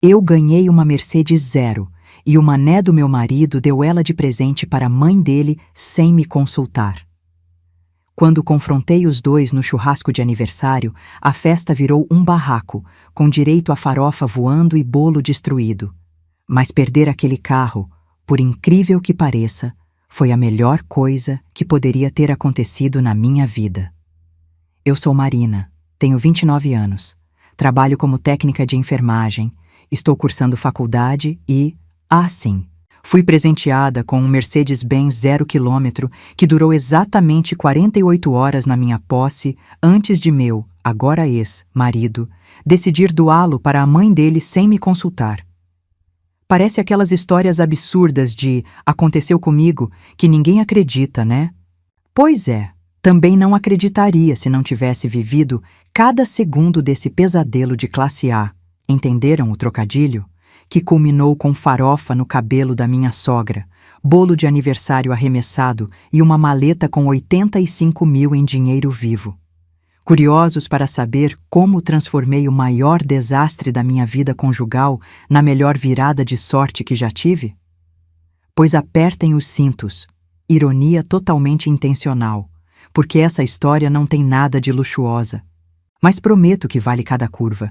Eu ganhei uma Mercedes Zero e o mané do meu marido deu ela de presente para a mãe dele sem me consultar. Quando confrontei os dois no churrasco de aniversário, a festa virou um barraco, com direito a farofa voando e bolo destruído. Mas perder aquele carro, por incrível que pareça, foi a melhor coisa que poderia ter acontecido na minha vida. Eu sou Marina, tenho 29 anos, trabalho como técnica de enfermagem, estou cursando faculdade e, sim, fui presenteada com um Mercedes-Benz 0 km que durou exatamente 48 horas na minha posse antes de meu, agora ex-marido, decidir doá-lo para a mãe dele sem me consultar. Parece aquelas histórias absurdas de "aconteceu comigo" que ninguém acredita, né? Pois é, também não acreditaria se não tivesse vivido cada segundo desse pesadelo de classe A. Entenderam o trocadilho? Que culminou com farofa no cabelo da minha sogra, bolo de aniversário arremessado e uma maleta com 85 mil em dinheiro vivo. Curiosos para saber como transformei o maior desastre da minha vida conjugal na melhor virada de sorte que já tive? Pois apertem os cintos, ironia totalmente intencional, porque essa história não tem nada de luxuosa. Mas prometo que vale cada curva.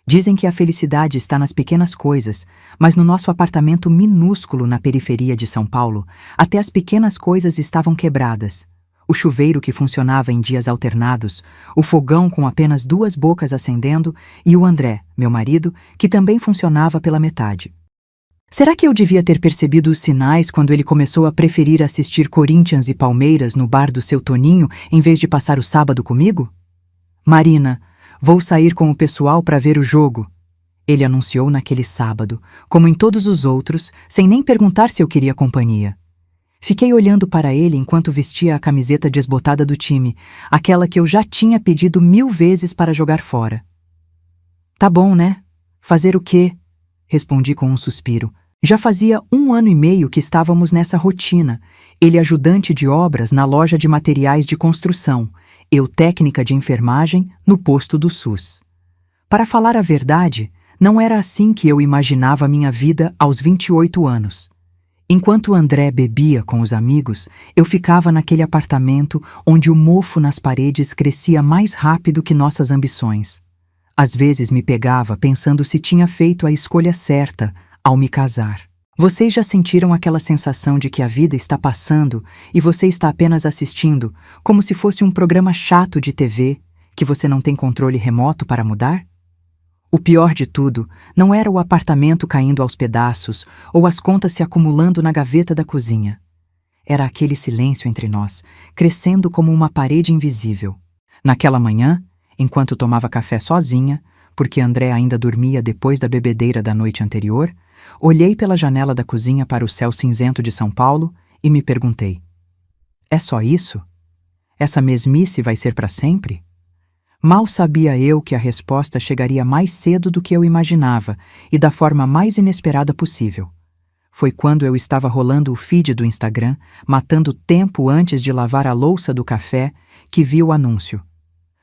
Dizem que a felicidade está nas pequenas coisas, mas no nosso apartamento minúsculo na periferia de São Paulo, até as pequenas coisas estavam quebradas. O chuveiro que funcionava em dias alternados, o fogão com apenas 2 bocas acendendo e o André, meu marido, que também funcionava pela metade. Será que eu devia ter percebido os sinais quando ele começou a preferir assistir Corinthians e Palmeiras no bar do seu Toninho em vez de passar o sábado comigo? Marina, vou sair com o pessoal para ver o jogo, ele anunciou naquele sábado, como em todos os outros, sem nem perguntar se eu queria companhia. Fiquei olhando para ele enquanto vestia a camiseta desbotada do time, aquela que eu já tinha pedido 1000 vezes para jogar fora. Tá bom, né? Fazer o quê? Respondi com um suspiro. Já fazia 1 ano e meio que estávamos nessa rotina, ele ajudante de obras na loja de materiais de construção, eu técnica de enfermagem no posto do SUS. Para falar a verdade, não era assim que eu imaginava minha vida aos 28 anos. Enquanto André bebia com os amigos, eu ficava naquele apartamento onde o mofo nas paredes crescia mais rápido que nossas ambições. Às vezes me pegava pensando se tinha feito a escolha certa ao me casar. Vocês já sentiram aquela sensação de que a vida está passando e você está apenas assistindo, como se fosse um programa chato de TV, que você não tem controle remoto para mudar? O pior de tudo não era o apartamento caindo aos pedaços ou as contas se acumulando na gaveta da cozinha. Era aquele silêncio entre nós, crescendo como uma parede invisível. Naquela manhã, enquanto tomava café sozinha, porque André ainda dormia depois da bebedeira da noite anterior, olhei pela janela da cozinha para o céu cinzento de São Paulo e me perguntei: é só isso? Essa mesmice vai ser para sempre? Mal sabia eu que a resposta chegaria mais cedo do que eu imaginava e da forma mais inesperada possível. Foi quando eu estava rolando o feed do Instagram, matando tempo antes de lavar a louça do café, que vi o anúncio.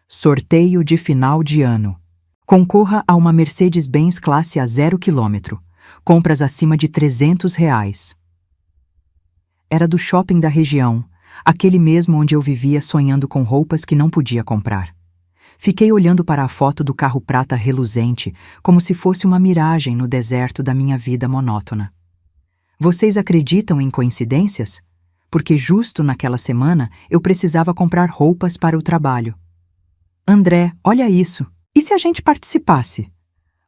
Sorteio de final de ano. Concorra a uma Mercedes-Benz classe A 0 km. Compras acima de R$300. Era do shopping da região, aquele mesmo onde eu vivia sonhando com roupas que não podia comprar. Fiquei olhando para a foto do carro prata reluzente, como se fosse uma miragem no deserto da minha vida monótona. Vocês acreditam em coincidências? Porque justo naquela semana eu precisava comprar roupas para o trabalho. André, olha isso! E se a gente participasse?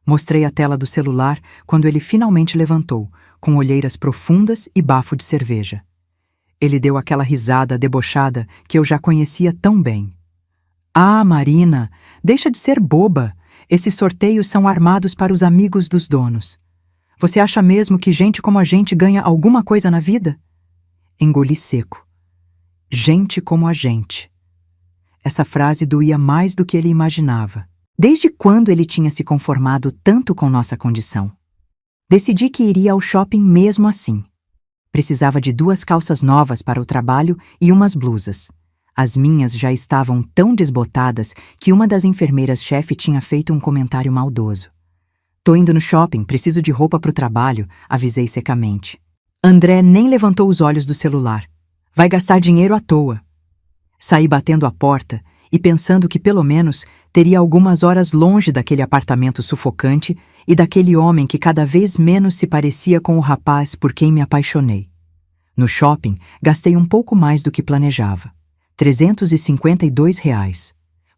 Mostrei a tela do celular quando ele finalmente levantou, com olheiras profundas e bafo de cerveja. Ele deu aquela risada debochada que eu já conhecia tão bem. Ah, Marina, deixa de ser boba. Esses sorteios são armados para os amigos dos donos. Você acha mesmo que gente como a gente ganha alguma coisa na vida? Engoli seco. Gente como a gente. Essa frase doía mais do que ele imaginava. Desde quando ele tinha se conformado tanto com nossa condição? Decidi que iria ao shopping mesmo assim. Precisava de 2 calças novas para o trabalho e umas blusas. As minhas já estavam tão desbotadas que uma das enfermeiras-chefe tinha feito um comentário maldoso. Tô indo no shopping, preciso de roupa pro trabalho, avisei secamente. André nem levantou os olhos do celular. Vai gastar dinheiro à toa. Saí batendo a porta e pensando que pelo menos teria algumas horas longe daquele apartamento sufocante e daquele homem que cada vez menos se parecia com o rapaz por quem me apaixonei. No shopping, gastei um pouco mais do que planejava. R$ 352.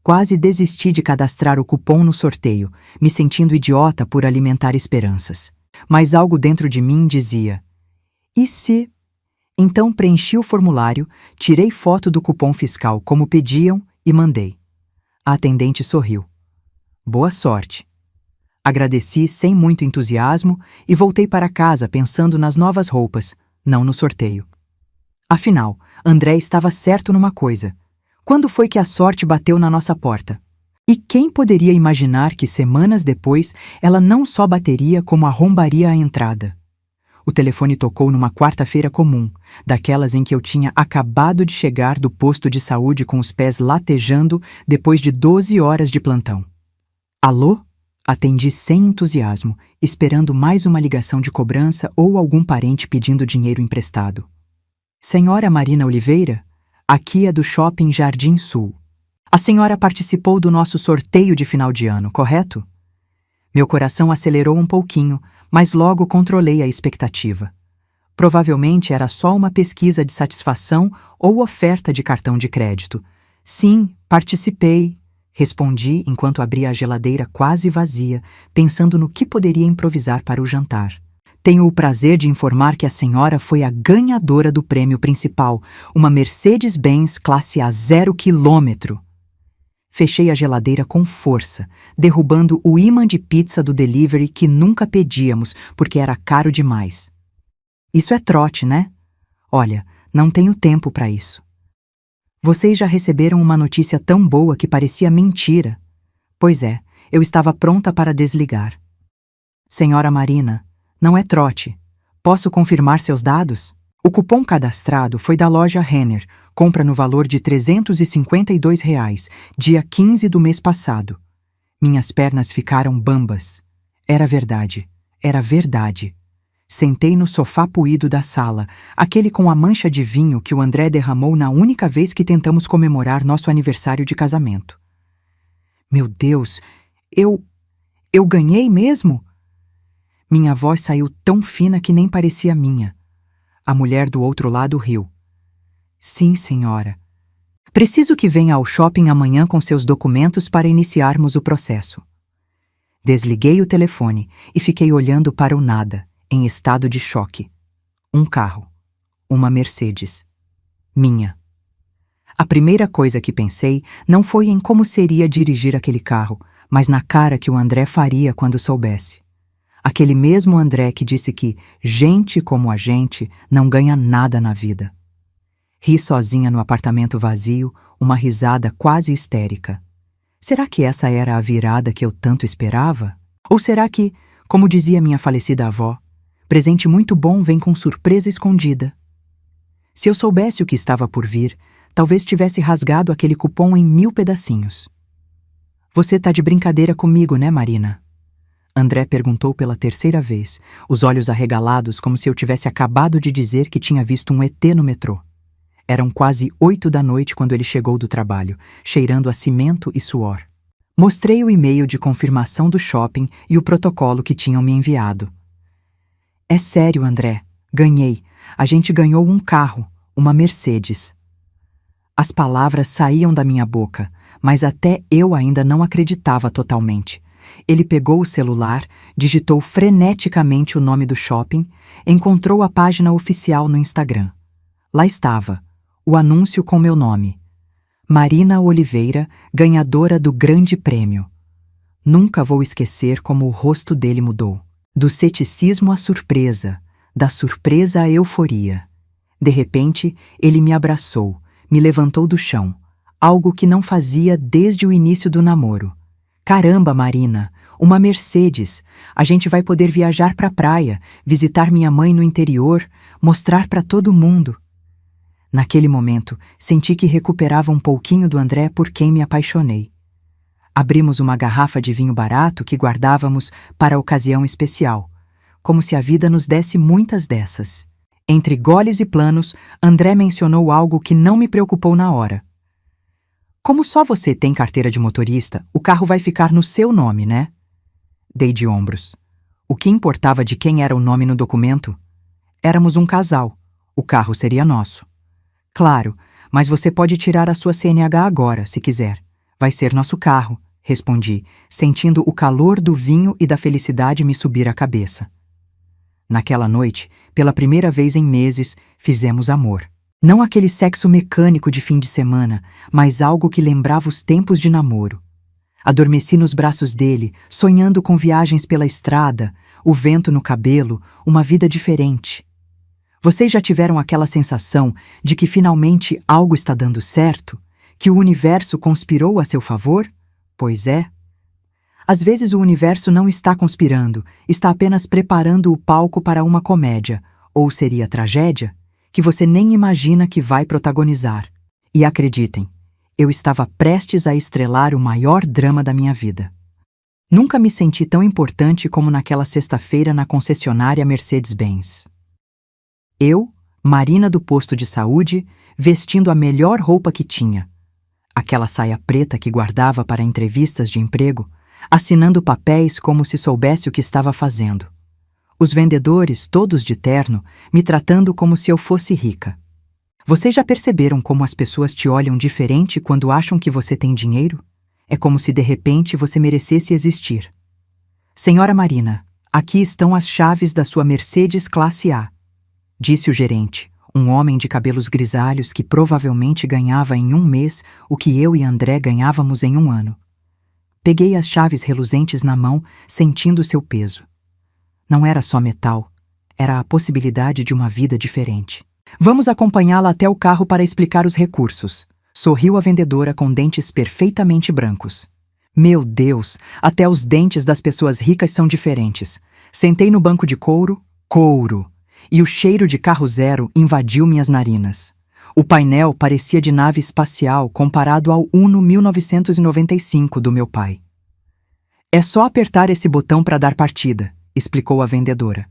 Quase desisti de cadastrar o cupom no sorteio, me sentindo idiota por alimentar esperanças. Mas algo dentro de mim dizia: e se? Então preenchi o formulário, tirei foto do cupom fiscal como pediam e mandei. A atendente sorriu. Boa sorte. Agradeci sem muito entusiasmo e voltei para casa pensando nas novas roupas, não no sorteio. Afinal, André estava certo numa coisa. Quando foi que a sorte bateu na nossa porta? E quem poderia imaginar que semanas depois ela não só bateria como arrombaria a entrada? O telefone tocou numa quarta-feira comum, daquelas em que eu tinha acabado de chegar do posto de saúde com os pés latejando depois de 12 horas de plantão. Alô? Atendi sem entusiasmo, esperando mais uma ligação de cobrança ou algum parente pedindo dinheiro emprestado. Senhora Marina Oliveira? Aqui é do Shopping Jardim Sul. A senhora participou do nosso sorteio de final de ano, correto? Meu coração acelerou um pouquinho, mas logo controlei a expectativa. Provavelmente era só uma pesquisa de satisfação ou oferta de cartão de crédito. Sim, participei, respondi enquanto abria a geladeira quase vazia, pensando no que poderia improvisar para o jantar. Tenho o prazer de informar que a senhora foi a ganhadora do prêmio principal, uma Mercedes-Benz classe A 0 km. Fechei a geladeira com força, derrubando o ímã de pizza do delivery que nunca pedíamos porque era caro demais. Isso é trote, né? Olha, não tenho tempo para isso. Vocês já receberam uma notícia tão boa que parecia mentira. Pois é, eu estava pronta para desligar. Senhora Marina, não é trote. Posso confirmar seus dados? O cupom cadastrado foi da loja Renner, compra no valor de R$ 352, dia 15 do mês passado. Minhas pernas ficaram bambas. Era verdade, era verdade. Sentei no sofá puído da sala, aquele com a mancha de vinho que o André derramou na única vez que tentamos comemorar nosso aniversário de casamento. Meu Deus, eu ganhei mesmo? Minha voz saiu tão fina que nem parecia minha. A mulher do outro lado riu. Sim, senhora. Preciso que venha ao shopping amanhã com seus documentos para iniciarmos o processo. Desliguei o telefone e fiquei olhando para o nada, em estado de choque. Um carro. Uma Mercedes. Minha. A primeira coisa que pensei não foi em como seria dirigir aquele carro, mas na cara que o André faria quando soubesse. Aquele mesmo André que disse que gente como a gente não ganha nada na vida. Ri sozinha no apartamento vazio, uma risada quase histérica. Será que essa era a virada que eu tanto esperava? Ou será que, como dizia minha falecida avó, presente muito bom vem com surpresa escondida? Se eu soubesse o que estava por vir, talvez tivesse rasgado aquele cupom em 1000 pedacinhos. Você tá de brincadeira comigo, né, Marina? André perguntou pela terceira vez, os olhos arregalados como se eu tivesse acabado de dizer que tinha visto um ET no metrô. Eram quase 8 da noite quando ele chegou do trabalho, cheirando a cimento e suor. Mostrei o e-mail de confirmação do shopping e o protocolo que tinham me enviado. É sério, André. Ganhei. A gente ganhou um carro, uma Mercedes. As palavras saíam da minha boca, mas até eu ainda não acreditava totalmente. Ele pegou o celular, digitou freneticamente o nome do shopping, encontrou a página oficial no Instagram. Lá estava, o anúncio com meu nome. Marina Oliveira, ganhadora do grande prêmio. Nunca vou esquecer como o rosto dele mudou. Do ceticismo à surpresa, da surpresa à euforia. De repente, ele me abraçou, me levantou do chão, algo que não fazia desde o início do namoro. Caramba, Marina, uma Mercedes. A gente vai poder viajar para a praia, visitar minha mãe no interior, mostrar para todo mundo. Naquele momento, senti que recuperava um pouquinho do André por quem me apaixonei. Abrimos uma garrafa de vinho barato que guardávamos para a ocasião especial, como se a vida nos desse muitas dessas. Entre goles e planos, André mencionou algo que não me preocupou na hora. Como só você tem carteira de motorista, o carro vai ficar no seu nome, né? Dei de ombros. O que importava de quem era o nome no documento? Éramos um casal. O carro seria nosso. Claro, mas você pode tirar a sua CNH agora, se quiser. Vai ser nosso carro, respondi, sentindo o calor do vinho e da felicidade me subir à cabeça. Naquela noite, pela primeira vez em meses, fizemos amor. Não aquele sexo mecânico de fim de semana, mas algo que lembrava os tempos de namoro. Adormeci nos braços dele, sonhando com viagens pela estrada, o vento no cabelo, uma vida diferente. Vocês já tiveram aquela sensação de que finalmente algo está dando certo? Que o universo conspirou a seu favor? Pois é. Às vezes o universo não está conspirando, está apenas preparando o palco para uma comédia, ou seria tragédia, que você nem imagina que vai protagonizar. E acreditem, eu estava prestes a estrelar o maior drama da minha vida. Nunca me senti tão importante como naquela sexta-feira na concessionária Mercedes-Benz. Eu, Marina do posto de saúde, vestindo a melhor roupa que tinha. Aquela saia preta que guardava para entrevistas de emprego, assinando papéis como se soubesse o que estava fazendo. Os vendedores, todos de terno, me tratando como se eu fosse rica. Vocês já perceberam como as pessoas te olham diferente quando acham que você tem dinheiro? É como se de repente você merecesse existir. Senhora Marina, aqui estão as chaves da sua Mercedes Classe A, disse o gerente, um homem de cabelos grisalhos que provavelmente ganhava em um mês o que eu e André ganhávamos em um ano. Peguei as chaves reluzentes na mão, sentindo seu peso. Não era só metal, era a possibilidade de uma vida diferente. Vamos acompanhá-la até o carro para explicar os recursos. Sorriu a vendedora com dentes perfeitamente brancos. Meu Deus, até os dentes das pessoas ricas são diferentes. Sentei no banco de couro, e o cheiro de carro zero invadiu minhas narinas. O painel parecia de nave espacial comparado ao Uno 1995 do meu pai. É só apertar esse botão para dar partida, explicou a vendedora.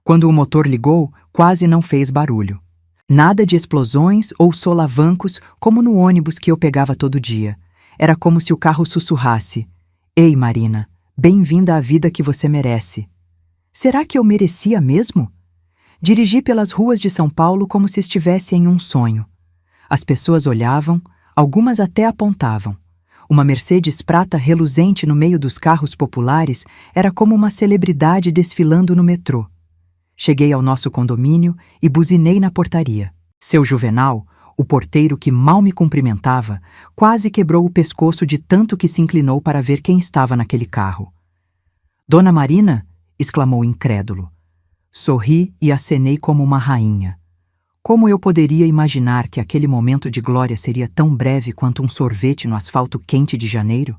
Quando o motor ligou, quase não fez barulho. Nada de explosões ou solavancos como no ônibus que eu pegava todo dia. Era como se o carro sussurrasse: Ei, Marina, bem-vinda à vida que você merece. Será que eu merecia mesmo? Dirigi pelas ruas de São Paulo como se estivesse em um sonho. As pessoas olhavam, algumas até apontavam. Uma Mercedes prata reluzente no meio dos carros populares era como uma celebridade desfilando no metrô. Cheguei ao nosso condomínio e buzinei na portaria. Seu Juvenal, o porteiro que mal me cumprimentava, quase quebrou o pescoço de tanto que se inclinou para ver quem estava naquele carro. Dona Marina? Exclamou incrédulo. Sorri e acenei como uma rainha. Como eu poderia imaginar que aquele momento de glória seria tão breve quanto um sorvete no asfalto quente de janeiro?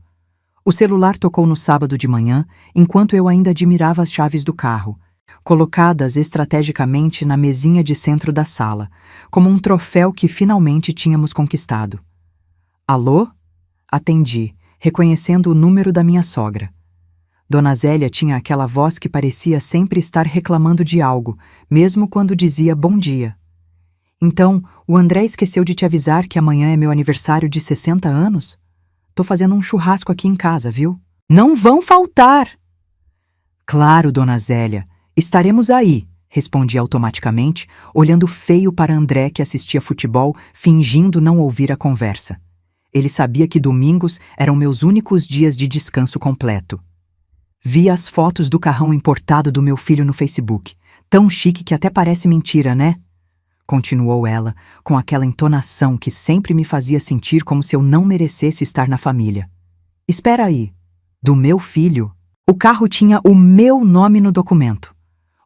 O celular tocou no sábado de manhã, enquanto eu ainda admirava as chaves do carro, colocadas estrategicamente na mesinha de centro da sala, como um troféu que finalmente tínhamos conquistado. Alô? Atendi, reconhecendo o número da minha sogra. Dona Zélia tinha aquela voz que parecia sempre estar reclamando de algo, mesmo quando dizia bom dia. Então, o André esqueceu de te avisar que amanhã é meu aniversário de 60 anos? Tô fazendo um churrasco aqui em casa, viu? Não vão faltar! Claro, Dona Zélia, estaremos aí, respondi automaticamente, olhando feio para André que assistia futebol, fingindo não ouvir a conversa. Ele sabia que domingos eram meus únicos dias de descanso completo. Vi as fotos do carrão importado do meu filho no Facebook. Tão chique que até parece mentira, né? Continuou ela, com aquela entonação que sempre me fazia sentir como se eu não merecesse estar na família. Espera aí. Do meu filho? O carro tinha o meu nome no documento.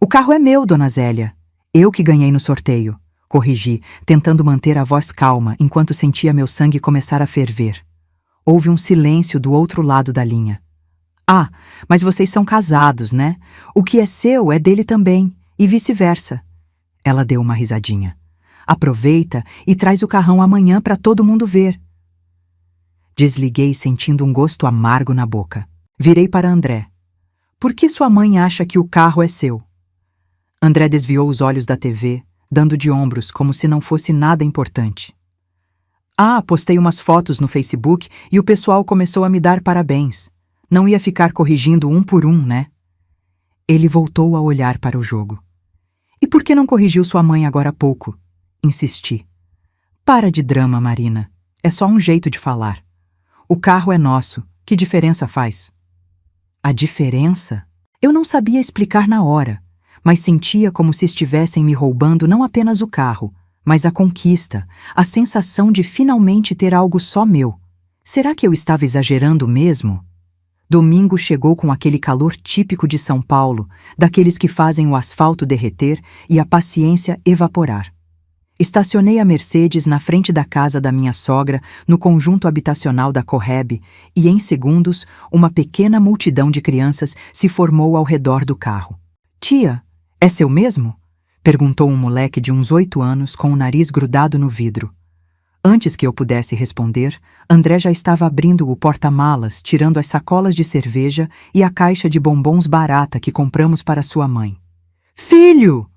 O carro é meu, Dona Zélia. Eu que ganhei no sorteio. Corrigi, tentando manter a voz calma enquanto sentia meu sangue começar a ferver. Houve um silêncio do outro lado da linha. Ah, mas vocês são casados, né? O que é seu é dele também, e vice-versa. Ela deu uma risadinha. Aproveita e traz o carrão amanhã para todo mundo ver. Desliguei sentindo um gosto amargo na boca. Virei para André. Por que sua mãe acha que o carro é seu? André desviou os olhos da TV, dando de ombros como se não fosse nada importante. Postei umas fotos no Facebook e o pessoal começou a me dar parabéns. Não ia ficar corrigindo um por um, né? Ele voltou a olhar para o jogo. E por que não corrigiu sua mãe agora há pouco? Insisti. Para de drama, Marina. É só um jeito de falar. O carro é nosso. Que diferença faz? A diferença? Eu não sabia explicar na hora, mas sentia como se estivessem me roubando não apenas o carro, mas a conquista, a sensação de finalmente ter algo só meu. Será que eu estava exagerando mesmo? Domingo chegou com aquele calor típico de São Paulo, daqueles que fazem o asfalto derreter e a paciência evaporar. Estacionei a Mercedes na frente da casa da minha sogra, no conjunto habitacional da Correb, e em segundos, uma pequena multidão de crianças se formou ao redor do carro. Tia, é seu mesmo? Perguntou um moleque de uns 8 anos com o nariz grudado no vidro. Antes que eu pudesse responder, André já estava abrindo o porta-malas, tirando as sacolas de cerveja e a caixa de bombons barata que compramos para sua mãe. Filho!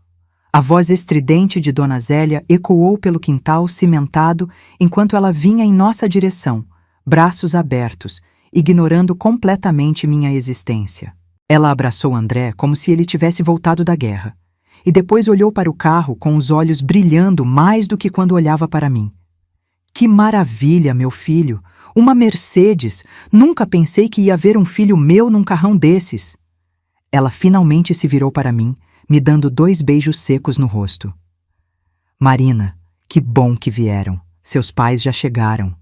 A voz estridente de Dona Zélia ecoou pelo quintal cimentado enquanto ela vinha em nossa direção, braços abertos, ignorando completamente minha existência. Ela abraçou André como se ele tivesse voltado da guerra, e depois olhou para o carro com os olhos brilhando mais do que quando olhava para mim. Que maravilha, meu filho! Uma Mercedes! Nunca pensei que ia ver um filho meu num carrão desses! Ela finalmente se virou para mim, me dando 2 beijos secos no rosto. Marina, que bom que vieram. Seus pais já chegaram.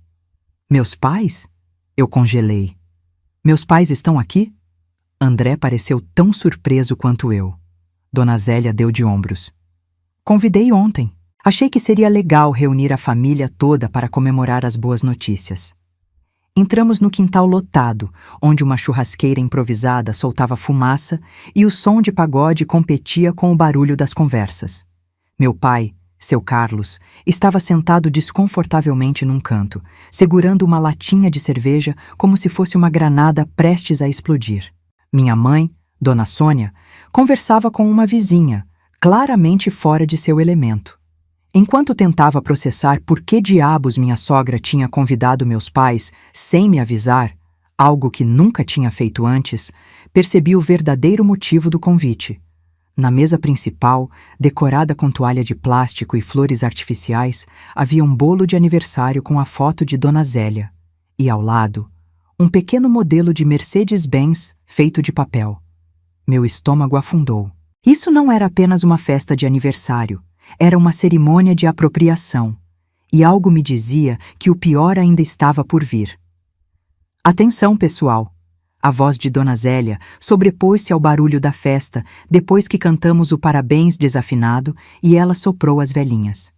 Meus pais? Eu congelei. Meus pais estão aqui? André pareceu tão surpreso quanto eu. Dona Zélia deu de ombros. Convidei ontem. Achei que seria legal reunir a família toda para comemorar as boas notícias. Entramos no quintal lotado, onde uma churrasqueira improvisada soltava fumaça e o som de pagode competia com o barulho das conversas. Meu pai, seu Carlos, estava sentado desconfortavelmente num canto, segurando uma latinha de cerveja como se fosse uma granada prestes a explodir. Minha mãe, Dona Sônia, conversava com uma vizinha, claramente fora de seu elemento. Enquanto tentava processar por que diabos minha sogra tinha convidado meus pais sem me avisar, algo que nunca tinha feito antes, percebi o verdadeiro motivo do convite. Na mesa principal, decorada com toalha de plástico e flores artificiais, havia um bolo de aniversário com a foto de Dona Zélia. E ao lado, um pequeno modelo de Mercedes-Benz feito de papel. Meu estômago afundou. Isso não era apenas uma festa de aniversário. Era uma cerimônia de apropriação, e algo me dizia que o pior ainda estava por vir. Atenção, pessoal! A voz de Dona Zélia sobrepôs-se ao barulho da festa depois que cantamos o parabéns desafinado e ela soprou as velhinhas.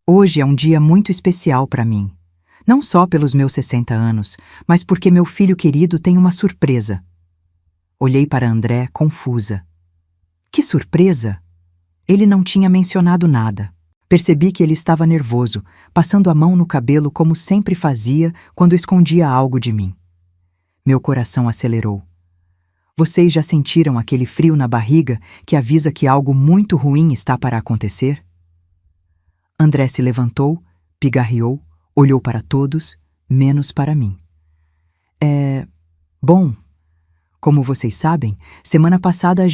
Hoje é um dia muito especial para mim, não só pelos meus 60 anos, mas porque meu filho querido tem uma surpresa. Olhei para André, confusa. Que surpresa? Ele não tinha mencionado nada. Percebi que ele estava nervoso, passando a mão no cabelo como sempre fazia quando escondia algo de mim. Meu coração acelerou. Vocês já sentiram aquele frio na barriga que avisa que algo muito ruim está para acontecer? André se levantou, pigarreou, olhou para todos, menos para mim. Bom, como vocês sabem, semana passada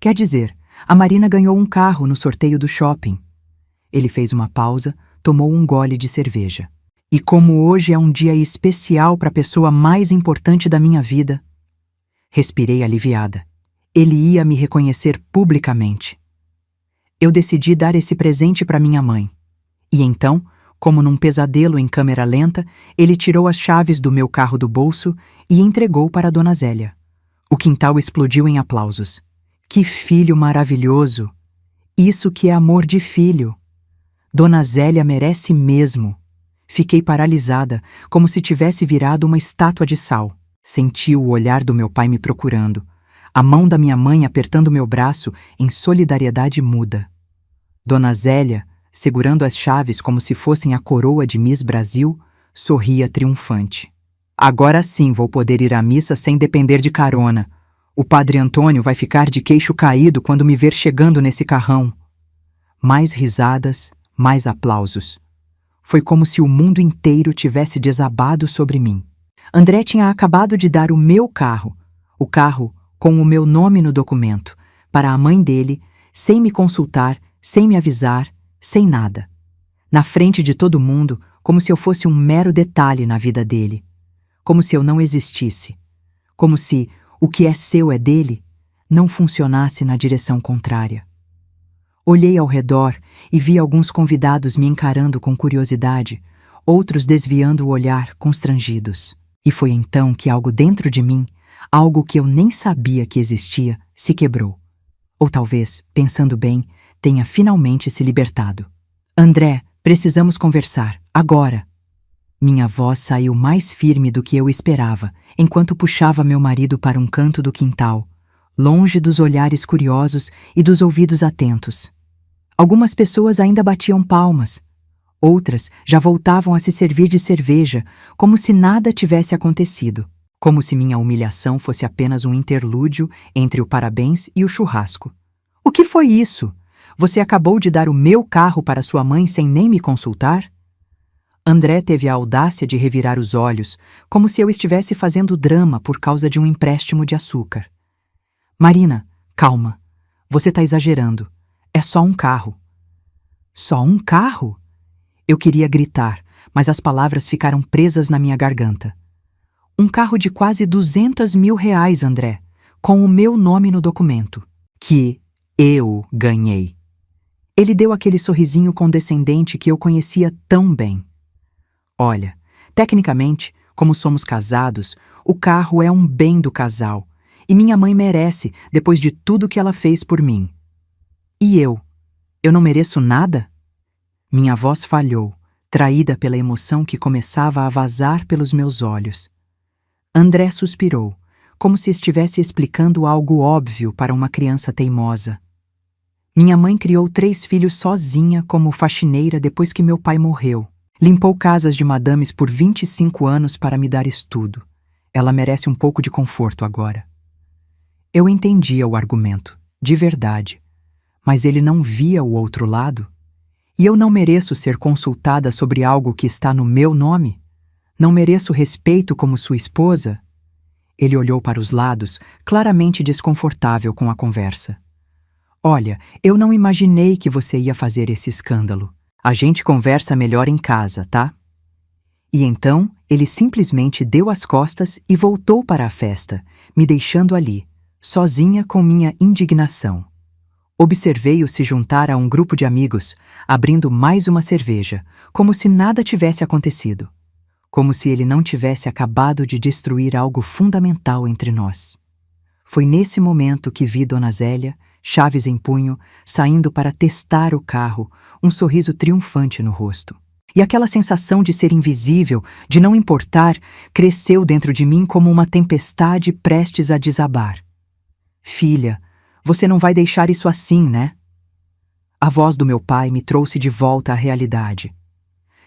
Quer dizer, a Marina ganhou um carro no sorteio do shopping. Ele fez uma pausa, tomou um gole de cerveja. E como hoje é um dia especial para a pessoa mais importante da minha vida, respirei aliviada. Ele ia me reconhecer publicamente. Eu decidi dar esse presente para minha mãe. E então, como num pesadelo em câmera lenta, ele tirou as chaves do meu carro do bolso e entregou para Dona Zélia. O quintal explodiu em aplausos. Que filho maravilhoso! Isso que é amor de filho! Dona Zélia merece mesmo. Fiquei paralisada, como se tivesse virado uma estátua de sal. Senti o olhar do meu pai me procurando, a mão da minha mãe apertando meu braço em solidariedade muda. Dona Zélia, segurando as chaves como se fossem a coroa de Miss Brasil, sorria triunfante. Agora sim vou poder ir à missa sem depender de carona. O padre Antônio vai ficar de queixo caído quando me ver chegando nesse carrão. Mais risadas, mais aplausos. Foi como se o mundo inteiro tivesse desabado sobre mim. André tinha acabado de dar o meu carro, o carro com o meu nome no documento, para a mãe dele, sem me consultar, sem me avisar, sem nada. Na frente de todo mundo, como se eu fosse um mero detalhe na vida dele. Como se eu não existisse. Como se o que é seu é dele não funcionasse na direção contrária. Olhei ao redor e vi alguns convidados me encarando com curiosidade, outros desviando o olhar, constrangidos. E foi então que algo dentro de mim, algo que eu nem sabia que existia, se quebrou. Ou talvez, pensando bem, tenha finalmente se libertado. André, precisamos conversar, agora. Minha voz saiu mais firme do que eu esperava, enquanto puxava meu marido para um canto do quintal, longe dos olhares curiosos e dos ouvidos atentos. Algumas pessoas ainda batiam palmas. Outras já voltavam a se servir de cerveja, como se nada tivesse acontecido. Como se minha humilhação fosse apenas um interlúdio entre o parabéns e o churrasco. O que foi isso? Você acabou de dar o meu carro para sua mãe sem nem me consultar? André teve a audácia de revirar os olhos, como se eu estivesse fazendo drama por causa de um empréstimo de açúcar. Marina, calma. Você está exagerando. É só um carro. Só um carro? Eu queria gritar, mas as palavras ficaram presas na minha garganta. Um carro de quase R$200 mil, André, com o meu nome no documento, que eu ganhei. Ele deu aquele sorrisinho condescendente que eu conhecia tão bem. Olha, tecnicamente, como somos casados, o carro é um bem do casal, e minha mãe merece, depois de tudo que ela fez por mim. E eu? Eu não mereço nada? Minha voz falhou, traída pela emoção que começava a vazar pelos meus olhos. André suspirou, como se estivesse explicando algo óbvio para uma criança teimosa. Minha mãe criou 3 filhos sozinha como faxineira depois que meu pai morreu. Limpou casas de madames por 25 anos para me dar estudo. Ela merece um pouco de conforto agora. Eu entendia o argumento, de verdade, mas ele não via o outro lado. E eu não mereço ser consultada sobre algo que está no meu nome? Não mereço respeito como sua esposa? Ele olhou para os lados, claramente desconfortável com a conversa. Olha, eu não imaginei que você ia fazer esse escândalo. A gente conversa melhor em casa, tá? E então, ele simplesmente deu as costas e voltou para a festa, me deixando ali, sozinha com minha indignação. Observei-o se juntar a um grupo de amigos, abrindo mais uma cerveja, como se nada tivesse acontecido. Como se ele não tivesse acabado de destruir algo fundamental entre nós. Foi nesse momento que vi Dona Zélia, chaves em punho, saindo para testar o carro, um sorriso triunfante no rosto. E aquela sensação de ser invisível, de não importar, cresceu dentro de mim como uma tempestade prestes a desabar. Filha, você não vai deixar isso assim, né? A voz do meu pai me trouxe de volta à realidade.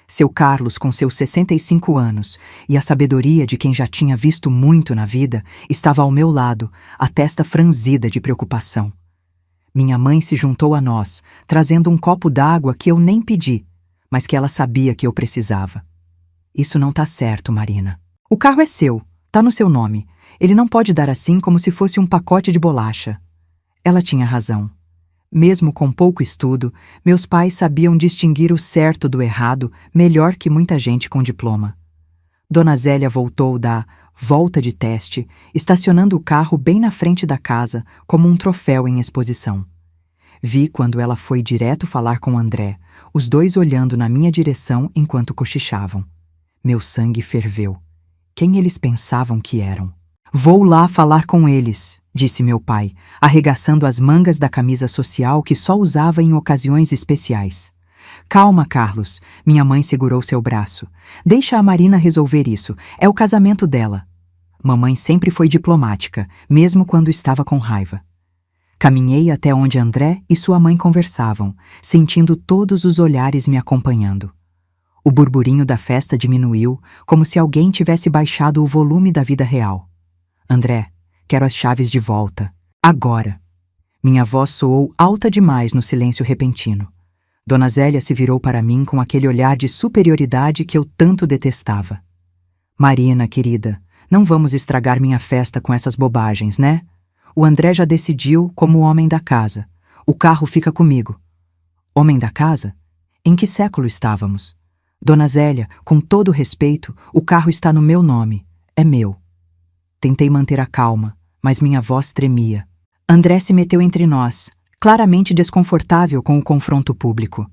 Seu Carlos, com seus 65 anos, e a sabedoria de quem já tinha visto muito na vida, estava ao meu lado, a testa franzida de preocupação. Minha mãe se juntou a nós, trazendo um copo d'água que eu nem pedi, mas que ela sabia que eu precisava. Isso não tá certo, Marina. O carro é seu, tá no seu nome. Ele não pode dar assim como se fosse um pacote de bolacha. Ela tinha razão. Mesmo com pouco estudo, meus pais sabiam distinguir o certo do errado melhor que muita gente com diploma. Dona Zélia voltou da volta de teste, estacionando o carro bem na frente da casa, como um troféu em exposição. Vi quando ela foi direto falar com André, os dois olhando na minha direção enquanto cochichavam. Meu sangue ferveu. Quem eles pensavam que eram? Vou lá falar com eles, disse meu pai, arregaçando as mangas da camisa social que só usava em ocasiões especiais. Calma, Carlos, minha mãe segurou seu braço. Deixa a Marina resolver isso, é o casamento dela. Mamãe sempre foi diplomática, mesmo quando estava com raiva. Caminhei até onde André e sua mãe conversavam, sentindo todos os olhares me acompanhando. O burburinho da festa diminuiu, como se alguém tivesse baixado o volume da vida real. André, quero as chaves de volta. Agora! Minha voz soou alta demais no silêncio repentino. Dona Zélia se virou para mim com aquele olhar de superioridade que eu tanto detestava. Marina, querida, não vamos estragar minha festa com essas bobagens, né? O André já decidiu como homem da casa. O carro fica comigo. Homem da casa? Em que século estávamos? Dona Zélia, com todo respeito, o carro está no meu nome. É meu. Tentei manter a calma, mas minha voz tremia. André se meteu entre nós, claramente desconfortável com o confronto público.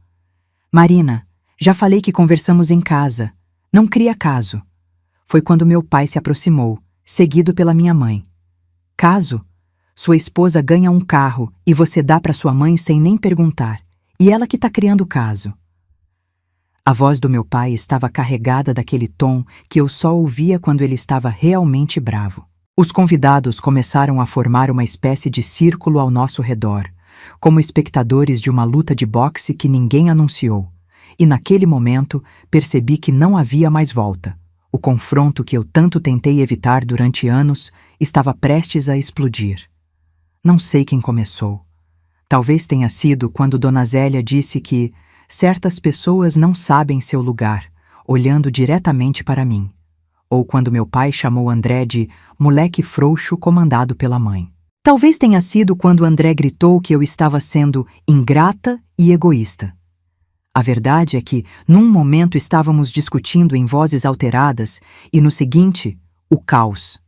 Marina, já falei que conversamos em casa. Não cria caso. Foi quando meu pai se aproximou, seguido pela minha mãe. Caso? Sua esposa ganha um carro e você dá para sua mãe sem nem perguntar. E ela que está criando o caso. A voz do meu pai estava carregada daquele tom que eu só ouvia quando ele estava realmente bravo. Os convidados começaram a formar uma espécie de círculo ao nosso redor, como espectadores de uma luta de boxe que ninguém anunciou. E naquele momento percebi que não havia mais volta. O confronto que eu tanto tentei evitar durante anos estava prestes a explodir. Não sei quem começou. Talvez tenha sido quando Dona Zélia disse que certas pessoas não sabem seu lugar, olhando diretamente para mim. Ou quando meu pai chamou André de moleque frouxo comandado pela mãe. Talvez tenha sido quando André gritou que eu estava sendo ingrata e egoísta. A verdade é que, num momento estávamos discutindo em vozes alteradas e no seguinte, o caos.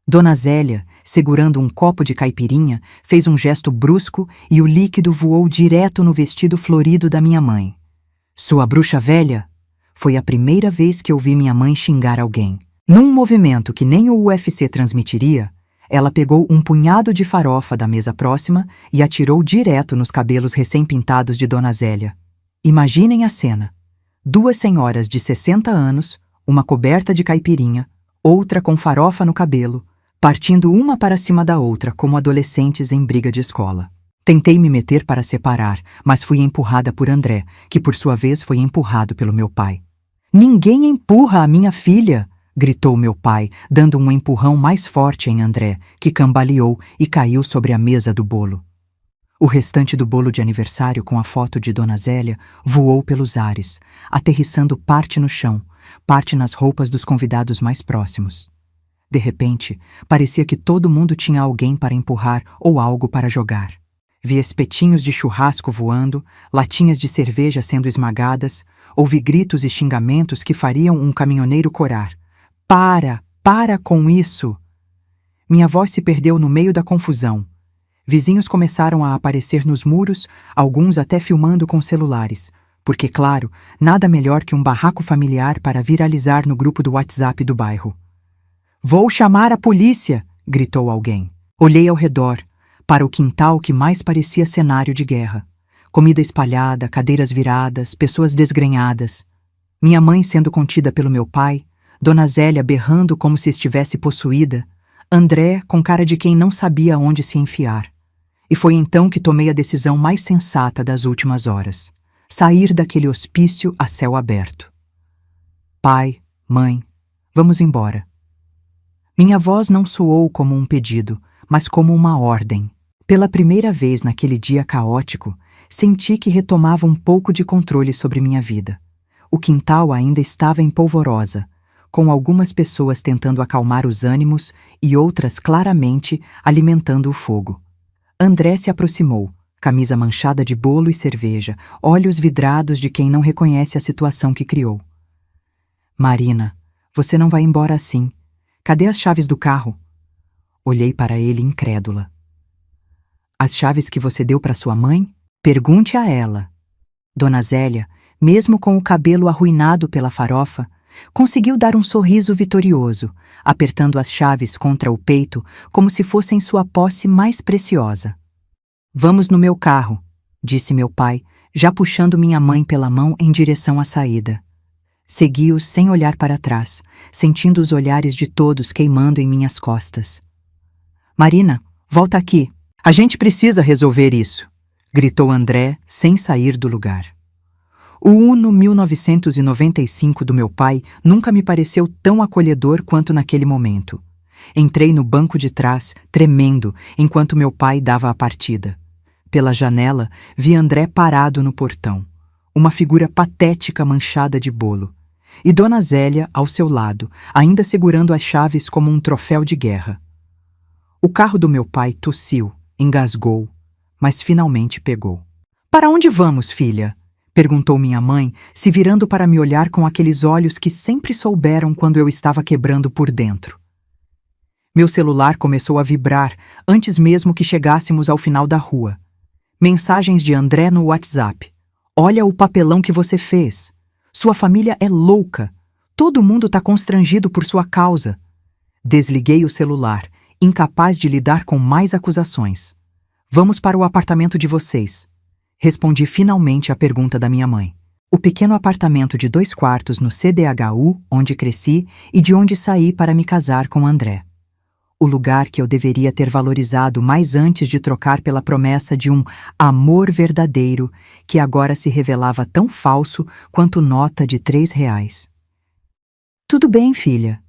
Dona Zélia, segurando um copo de caipirinha, fez um gesto brusco e o líquido voou direto no vestido florido da minha mãe. Sua bruxa velha? Foi a primeira vez que eu vi minha mãe xingar alguém. Num movimento que nem o UFC transmitiria, ela pegou um punhado de farofa da mesa próxima e atirou direto nos cabelos recém-pintados de Dona Zélia. Imaginem a cena. 2 senhoras de 60 anos, uma coberta de caipirinha, outra com farofa no cabelo, partindo uma para cima da outra como adolescentes em briga de escola. Tentei me meter para separar, mas fui empurrada por André, que por sua vez foi empurrado pelo meu pai. "Ninguém empurra a minha filha!" gritou meu pai, dando um empurrão mais forte em André, que cambaleou e caiu sobre a mesa do bolo. O restante do bolo de aniversário com a foto de Dona Zélia voou pelos ares, aterrissando parte no chão, parte nas roupas dos convidados mais próximos. De repente, parecia que todo mundo tinha alguém para empurrar ou algo para jogar. Vi espetinhos de churrasco voando, latinhas de cerveja sendo esmagadas, ouvi gritos e xingamentos que fariam um caminhoneiro corar. Para com isso! Minha voz se perdeu no meio da confusão. Vizinhos começaram a aparecer nos muros, alguns até filmando com celulares, porque, claro, nada melhor que um barraco familiar para viralizar no grupo do WhatsApp do bairro. "Vou chamar a polícia!" gritou alguém. Olhei ao redor, para o quintal que mais parecia cenário de guerra. Comida espalhada, cadeiras viradas, pessoas desgrenhadas. Minha mãe sendo contida pelo meu pai, Dona Zélia berrando como se estivesse possuída, André com cara de quem não sabia onde se enfiar. E foi então que tomei a decisão mais sensata das últimas horas: sair daquele hospício a céu aberto. "Pai, mãe, vamos embora." Minha voz não soou como um pedido, mas como uma ordem. Pela primeira vez naquele dia caótico, senti que retomava um pouco de controle sobre minha vida. O quintal ainda estava em polvorosa, com algumas pessoas tentando acalmar os ânimos e outras claramente alimentando o fogo. André se aproximou, camisa manchada de bolo e cerveja, olhos vidrados de quem não reconhece a situação que criou. "Marina, você não vai embora assim. Cadê as chaves do carro?" Olhei para ele incrédula. "As chaves que você deu para sua mãe? Pergunte a ela." Dona Zélia, mesmo com o cabelo arruinado pela farofa, conseguiu dar um sorriso vitorioso, apertando as chaves contra o peito como se fossem sua posse mais preciosa. "Vamos no meu carro", disse meu pai, já puxando minha mãe pela mão em direção à saída. Segui-os sem olhar para trás, sentindo os olhares de todos queimando em minhas costas. "Marina, volta aqui. A gente precisa resolver isso", gritou André sem sair do lugar. O Uno 1995 do meu pai nunca me pareceu tão acolhedor quanto naquele momento. Entrei no banco de trás, tremendo, enquanto meu pai dava a partida. Pela janela, vi André parado no portão, uma figura patética manchada de bolo, e Dona Zélia ao seu lado, ainda segurando as chaves como um troféu de guerra. O carro do meu pai tossiu, engasgou, mas finalmente pegou. "Para onde vamos, filha?" perguntou minha mãe, se virando para me olhar com aqueles olhos que sempre souberam quando eu estava quebrando por dentro. Meu celular começou a vibrar antes mesmo que chegássemos ao final da rua. Mensagens de André no WhatsApp. "Olha o papelão que você fez. Sua família é louca. Todo mundo está constrangido por sua causa." Desliguei o celular, incapaz de lidar com mais acusações. "Vamos para o apartamento de vocês." Respondi finalmente à pergunta da minha mãe. O pequeno apartamento de 2 quartos no CDHU, onde cresci e de onde saí para me casar com André. O lugar que eu deveria ter valorizado mais antes de trocar pela promessa de um amor verdadeiro que agora se revelava tão falso quanto nota de R$3. "Tudo bem, filha.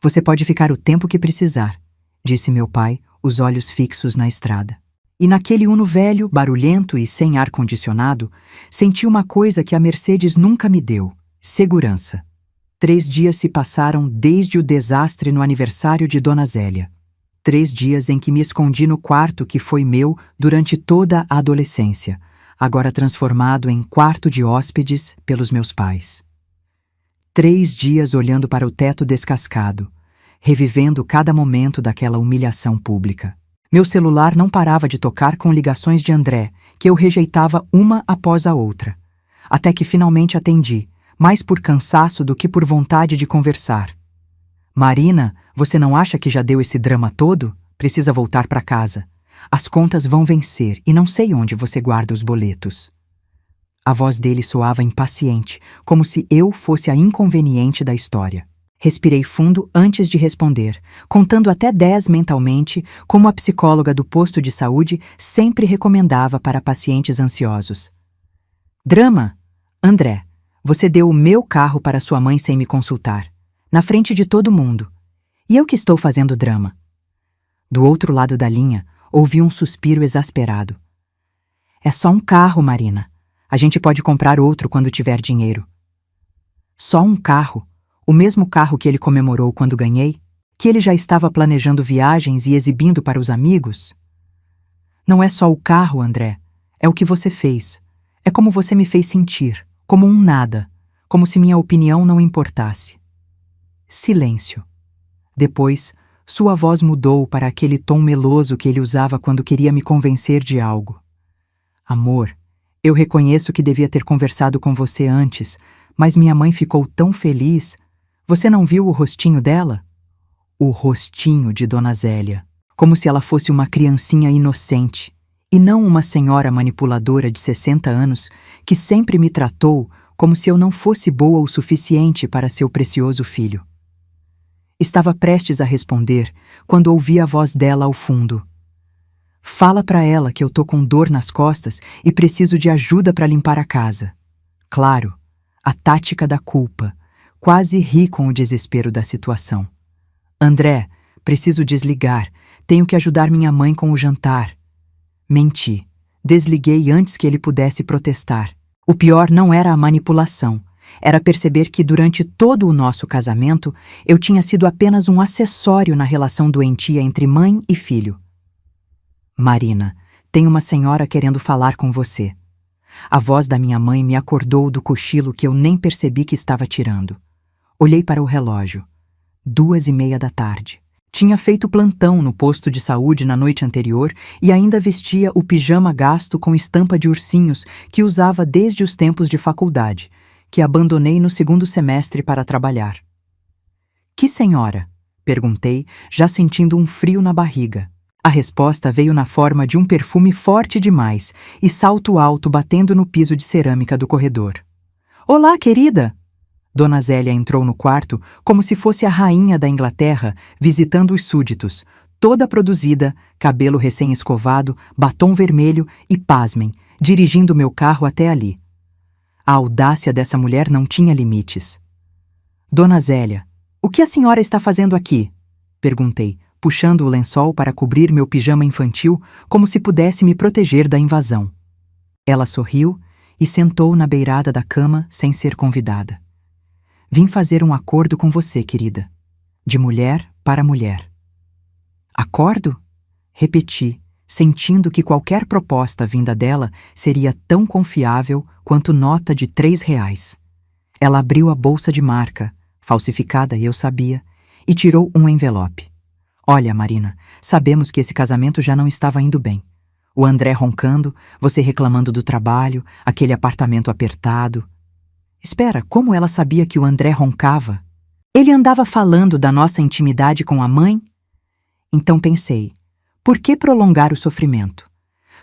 Você pode ficar o tempo que precisar", disse meu pai, os olhos fixos na estrada. E naquele Uno velho, barulhento e sem ar-condicionado, senti uma coisa que a Mercedes nunca me deu: segurança. 3 dias se passaram desde o desastre no aniversário de Dona Zélia. 3 dias em que me escondi no quarto que foi meu durante toda a adolescência, agora transformado em quarto de hóspedes pelos meus pais. 3 dias olhando para o teto descascado, revivendo cada momento daquela humilhação pública. Meu celular não parava de tocar com ligações de André, que eu rejeitava uma após a outra, até que finalmente atendi, mais por cansaço do que por vontade de conversar. "Marina, você não acha que já deu esse drama todo? Precisa voltar para casa. As contas vão vencer e não sei onde você guarda os boletos." A voz dele soava impaciente, como se eu fosse a inconveniente da história. Respirei fundo antes de responder, contando até 10 mentalmente, como a psicóloga do posto de saúde sempre recomendava para pacientes ansiosos. "Drama? André, você deu o meu carro para sua mãe sem me consultar, na frente de todo mundo. E eu que estou fazendo drama." Do outro lado da linha, ouvi um suspiro exasperado. "É só um carro, Marina. A gente pode comprar outro quando tiver dinheiro." Só um carro? O mesmo carro que ele comemorou quando ganhei? Que ele já estava planejando viagens e exibindo para os amigos? "Não é só o carro, André. É o que você fez. É como você me fez sentir, como um nada, como se minha opinião não importasse." Silêncio. Depois, sua voz mudou para aquele tom meloso que ele usava quando queria me convencer de algo. "Amor, eu reconheço que devia ter conversado com você antes, mas minha mãe ficou tão feliz. Você não viu o rostinho dela?" O rostinho de Dona Zélia, como se ela fosse uma criancinha inocente, e não uma senhora manipuladora de 60 anos que sempre me tratou como se eu não fosse boa o suficiente para seu precioso filho. Estava prestes a responder quando ouvi a voz dela ao fundo. "Fala para ela que eu tô com dor nas costas e preciso de ajuda para limpar a casa." Claro, a tática da culpa. Quase ri com o desespero da situação. "André, preciso desligar. Tenho que ajudar minha mãe com o jantar." Menti. Desliguei antes que ele pudesse protestar. O pior não era a manipulação. Era perceber que durante todo o nosso casamento eu tinha sido apenas um acessório na relação doentia entre mãe e filho. "Marina, tem uma senhora querendo falar com você." A voz da minha mãe me acordou do cochilo que eu nem percebi que estava tirando. Olhei para o relógio. 2:30 da tarde. Tinha feito plantão no posto de saúde na noite anterior e ainda vestia o pijama gasto com estampa de ursinhos que usava desde os tempos de faculdade, que abandonei no 2º semestre para trabalhar. "Que senhora?" perguntei, já sentindo um frio na barriga. A resposta veio na forma de um perfume forte demais e salto alto batendo no piso de cerâmica do corredor. "Olá, querida!" Dona Zélia entrou no quarto como se fosse a rainha da Inglaterra visitando os súditos, toda produzida, cabelo recém-escovado, batom vermelho e, pasmem, dirigindo meu carro até ali. A audácia dessa mulher não tinha limites. Dona Zélia, o que a senhora está fazendo aqui? Perguntei, puxando o lençol para cobrir meu pijama infantil como se pudesse me proteger da invasão. Ela sorriu e sentou na beirada da cama sem ser convidada. Vim fazer um acordo com você, querida. De mulher para mulher. Acordo? Repeti, sentindo que qualquer proposta vinda dela seria tão confiável quanto nota de R$3. Ela abriu a bolsa de marca, falsificada eu sabia, e tirou um envelope. Olha, Marina, sabemos que esse casamento já não estava indo bem. O André roncando, você reclamando do trabalho, aquele apartamento apertado. Espera, como ela sabia que o André roncava? Ele andava falando da nossa intimidade com a mãe? Então pensei, por que prolongar o sofrimento?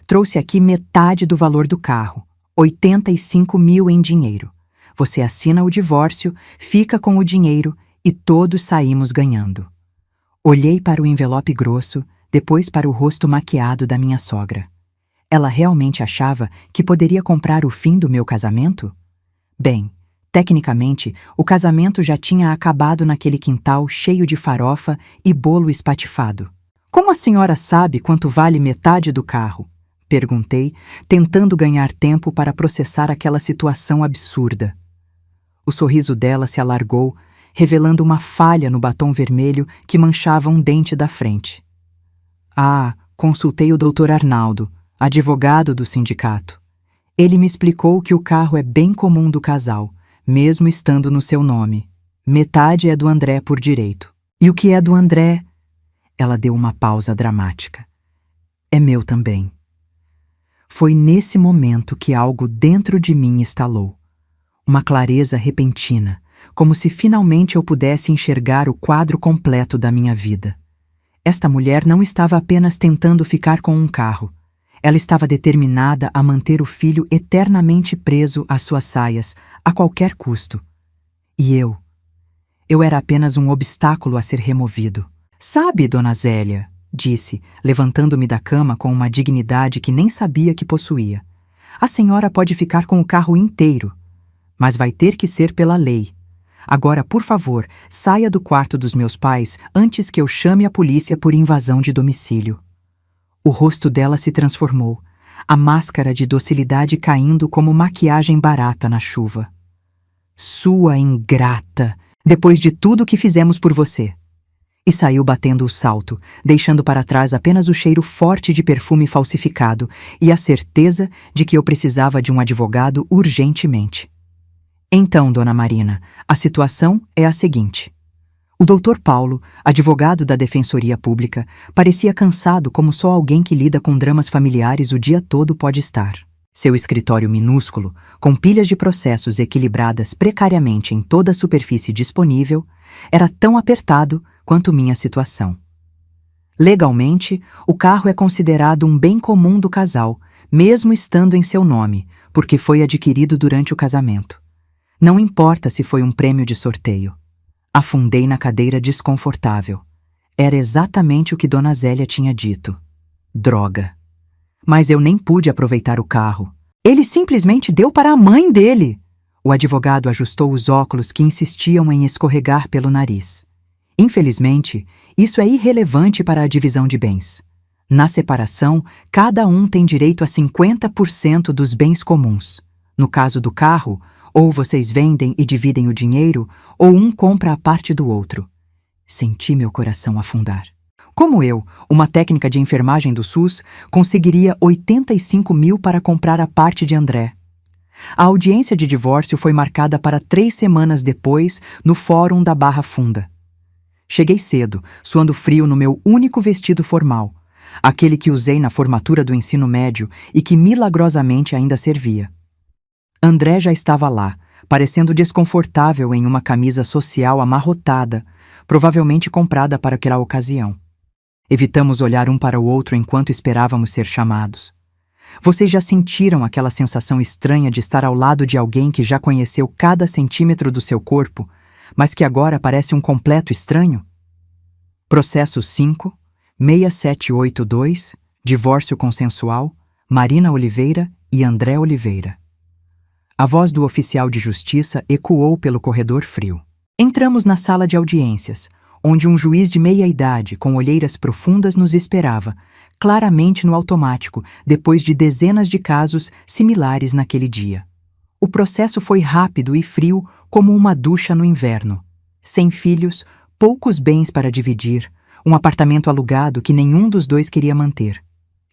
Trouxe aqui metade do valor do carro, 85 mil em dinheiro. Você assina o divórcio, fica com o dinheiro e todos saímos ganhando. Olhei para o envelope grosso, depois para o rosto maquiado da minha sogra. Ela realmente achava que poderia comprar o fim do meu casamento? Bem, tecnicamente, o casamento já tinha acabado naquele quintal cheio de farofa e bolo espatifado. Como a senhora sabe quanto vale metade do carro? Perguntei, tentando ganhar tempo para processar aquela situação absurda. O sorriso dela se alargou, revelando uma falha no batom vermelho que manchava um dente da frente. Ah, consultei o Dr. Arnaldo, advogado do sindicato. Ele me explicou que o carro é bem comum do casal, mesmo estando no seu nome. Metade é do André por direito. E o que é do André? Ela deu uma pausa dramática. É meu também. Foi nesse momento que algo dentro de mim estalou. Uma clareza repentina, como se finalmente eu pudesse enxergar o quadro completo da minha vida. Esta mulher não estava apenas tentando ficar com um carro. Ela estava determinada a manter o filho eternamente preso às suas saias, a qualquer custo. E eu era apenas um obstáculo a ser removido. Sabe, Dona Zélia, disse, levantando-me da cama com uma dignidade que nem sabia que possuía. A senhora pode ficar com o carro inteiro, mas vai ter que ser pela lei. Agora, por favor, saia do quarto dos meus pais antes que eu chame a polícia por invasão de domicílio. O rosto dela se transformou, a máscara de docilidade caindo como maquiagem barata na chuva. Sua ingrata, depois de tudo que fizemos por você. E saiu batendo o salto, deixando para trás apenas o cheiro forte de perfume falsificado e a certeza de que eu precisava de um advogado urgentemente. Então, Dona Marina, a situação é a seguinte. O Dr. Paulo, advogado da Defensoria Pública, parecia cansado como só alguém que lida com dramas familiares o dia todo pode estar. Seu escritório minúsculo, com pilhas de processos equilibradas precariamente em toda a superfície disponível, era tão apertado quanto minha situação. Legalmente, o carro é considerado um bem comum do casal, mesmo estando em seu nome, porque foi adquirido durante o casamento. Não importa se foi um prêmio de sorteio. Afundei na cadeira desconfortável. Era exatamente o que Dona Zélia tinha dito. Droga. Mas eu nem pude aproveitar o carro. Ele simplesmente deu para a mãe dele. O advogado ajustou os óculos que insistiam em escorregar pelo nariz. Infelizmente, isso é irrelevante para a divisão de bens. Na separação, cada um tem direito a 50% dos bens comuns. No caso do carro, ou vocês vendem e dividem o dinheiro, ou um compra a parte do outro. Senti meu coração afundar. Como eu, uma técnica de enfermagem do SUS, conseguiria 85 mil para comprar a parte de André? A audiência de divórcio foi marcada para 3 semanas depois, no Fórum da Barra Funda. Cheguei cedo, suando frio no meu único vestido formal, aquele que usei na formatura do ensino médio e que milagrosamente ainda servia. André já estava lá, parecendo desconfortável em uma camisa social amarrotada, provavelmente comprada para aquela ocasião. Evitamos olhar um para o outro enquanto esperávamos ser chamados. Vocês já sentiram aquela sensação estranha de estar ao lado de alguém que já conheceu cada centímetro do seu corpo, mas que agora parece um completo estranho? Processo 5-6782, divórcio consensual, Marina Oliveira e André Oliveira. A voz do oficial de justiça ecoou pelo corredor frio. Entramos na sala de audiências, onde um juiz de meia-idade, com olheiras profundas, nos esperava, claramente no automático, depois de dezenas de casos similares naquele dia. O processo foi rápido e frio como uma ducha no inverno. Sem filhos, poucos bens para dividir, um apartamento alugado que nenhum dos dois queria manter.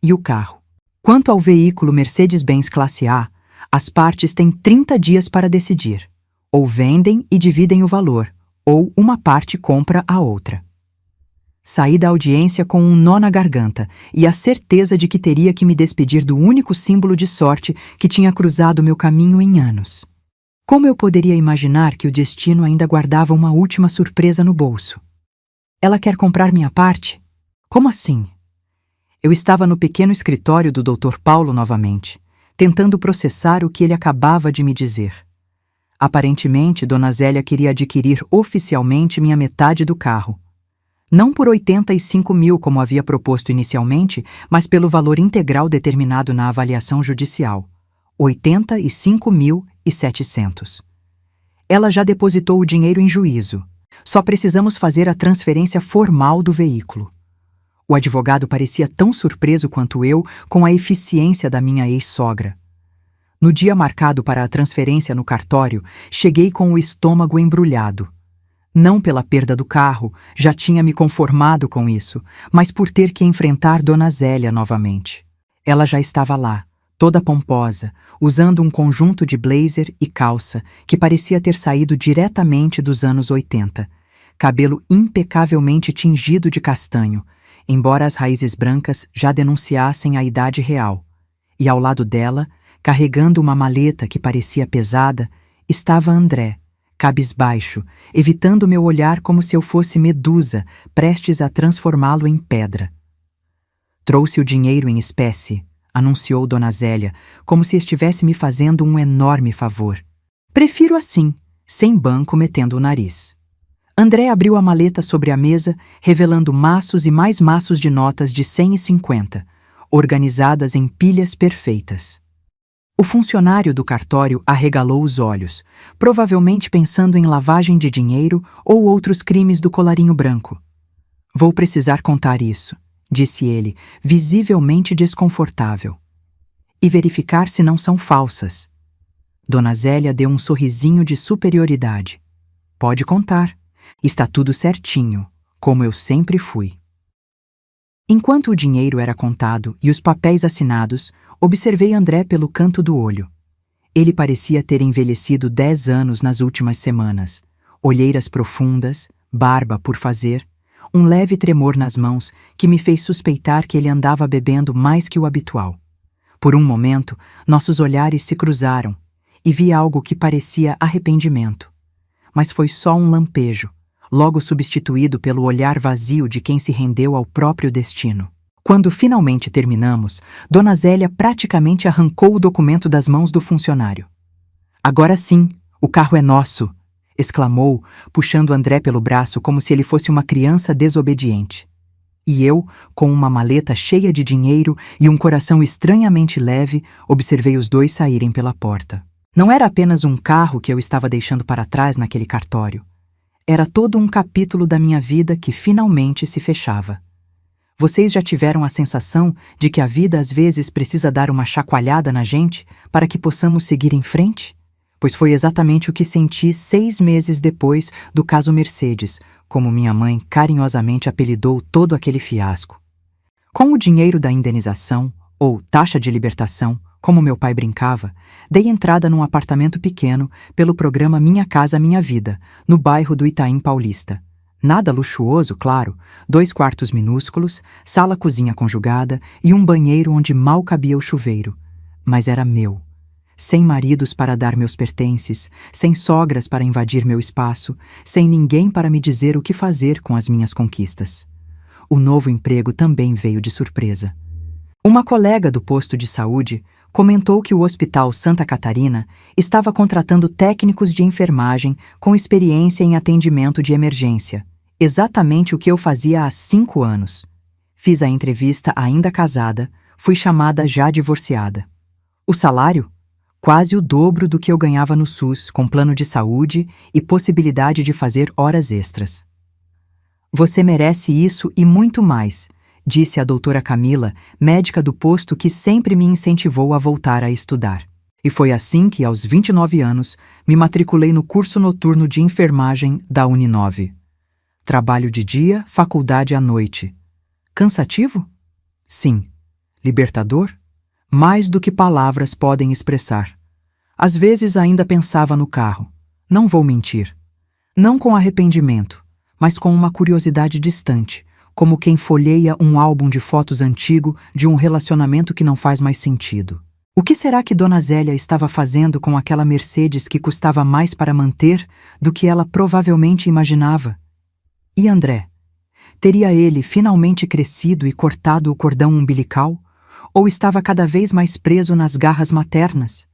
E o carro? Quanto ao veículo Mercedes-Benz Classe A, as partes têm 30 dias para decidir. Ou vendem e dividem o valor, ou uma parte compra a outra. Saí da audiência com um nó na garganta e a certeza de que teria que me despedir do único símbolo de sorte que tinha cruzado meu caminho em anos. Como eu poderia imaginar que o destino ainda guardava uma última surpresa no bolso? Ela quer comprar minha parte? Como assim? Eu estava no pequeno escritório do Dr. Paulo novamente, tentando processar o que ele acabava de me dizer. Aparentemente, Dona Zélia queria adquirir oficialmente minha metade do carro. Não por 85 mil, como havia proposto inicialmente, mas pelo valor integral determinado na avaliação judicial, 85.700. Ela já depositou o dinheiro em juízo. Só precisamos fazer a transferência formal do veículo. O advogado parecia tão surpreso quanto eu com a eficiência da minha ex-sogra. No dia marcado para a transferência no cartório, cheguei com o estômago embrulhado. Não pela perda do carro, já tinha me conformado com isso, mas por ter que enfrentar Dona Zélia novamente. Ela já estava lá, toda pomposa, usando um conjunto de blazer e calça que parecia ter saído diretamente dos anos 80, cabelo impecavelmente tingido de castanho, embora as raízes brancas já denunciassem a idade real. E ao lado dela, carregando uma maleta que parecia pesada, estava André, cabisbaixo, evitando meu olhar como se eu fosse Medusa, prestes a transformá-lo em pedra. Trouxe o dinheiro em espécie, anunciou Dona Zélia, como se estivesse me fazendo um enorme favor. Prefiro assim, sem banco metendo o nariz. André abriu a maleta sobre a mesa, revelando maços e mais maços de notas de 150, organizadas em pilhas perfeitas. O funcionário do cartório arregalou os olhos, provavelmente pensando em lavagem de dinheiro ou outros crimes do colarinho branco. Vou precisar contar isso, disse ele, visivelmente desconfortável. E verificar se não são falsas. Dona Zélia deu um sorrisinho de superioridade. Pode contar. Está tudo certinho, como eu sempre fui. Enquanto o dinheiro era contado e os papéis assinados, observei André pelo canto do olho. Ele parecia ter envelhecido 10 anos nas últimas semanas. Olheiras profundas, barba por fazer, um leve tremor nas mãos que me fez suspeitar que ele andava bebendo mais que o habitual. Por um momento, nossos olhares se cruzaram e vi algo que parecia arrependimento. Mas foi só um lampejo, logo substituído pelo olhar vazio de quem se rendeu ao próprio destino. Quando finalmente terminamos, Dona Zélia praticamente arrancou o documento das mãos do funcionário. Agora sim, o carro é nosso, exclamou, puxando André pelo braço como se ele fosse uma criança desobediente. E eu, com uma maleta cheia de dinheiro e um coração estranhamente leve, observei os dois saírem pela porta. Não era apenas um carro que eu estava deixando para trás naquele cartório. Era todo um capítulo da minha vida que finalmente se fechava. Vocês já tiveram a sensação de que a vida às vezes precisa dar uma chacoalhada na gente para que possamos seguir em frente? Pois foi exatamente o que senti 6 meses depois do caso Mercedes, como minha mãe carinhosamente apelidou todo aquele fiasco. Com o dinheiro da indenização, ou taxa de libertação, como meu pai brincava, dei entrada num apartamento pequeno pelo programa Minha Casa Minha Vida, no bairro do Itaim Paulista. Nada luxuoso, claro, 2 quartos minúsculos, sala-cozinha conjugada e um banheiro onde mal cabia o chuveiro. Mas era meu. Sem maridos para dar meus pertences, sem sogras para invadir meu espaço, sem ninguém para me dizer o que fazer com as minhas conquistas. O novo emprego também veio de surpresa. Uma colega do posto de saúde comentou que o Hospital Santa Catarina estava contratando técnicos de enfermagem com experiência em atendimento de emergência. Exatamente o que eu fazia há 5 anos. Fiz a entrevista ainda casada, fui chamada já divorciada. O salário? quase o dobro do que eu ganhava no SUS, com plano de saúde e possibilidade de fazer horas extras. Você merece isso e muito mais, disse a doutora Camila, médica do posto que sempre me incentivou a voltar a estudar. E foi assim que, aos 29 anos, me matriculei no curso noturno de enfermagem da Uninove. Trabalho de dia, faculdade à noite. Cansativo? Sim. Libertador? Mais do que palavras podem expressar. Às vezes ainda pensava no carro. Não vou mentir. Não com arrependimento, mas com uma curiosidade distante, como quem folheia um álbum de fotos antigo de um relacionamento que não faz mais sentido. O que será que Dona Zélia estava fazendo com aquela Mercedes que custava mais para manter do que ela provavelmente imaginava? E André? Teria ele finalmente crescido e cortado o cordão umbilical? Ou estava cada vez mais preso nas garras maternas?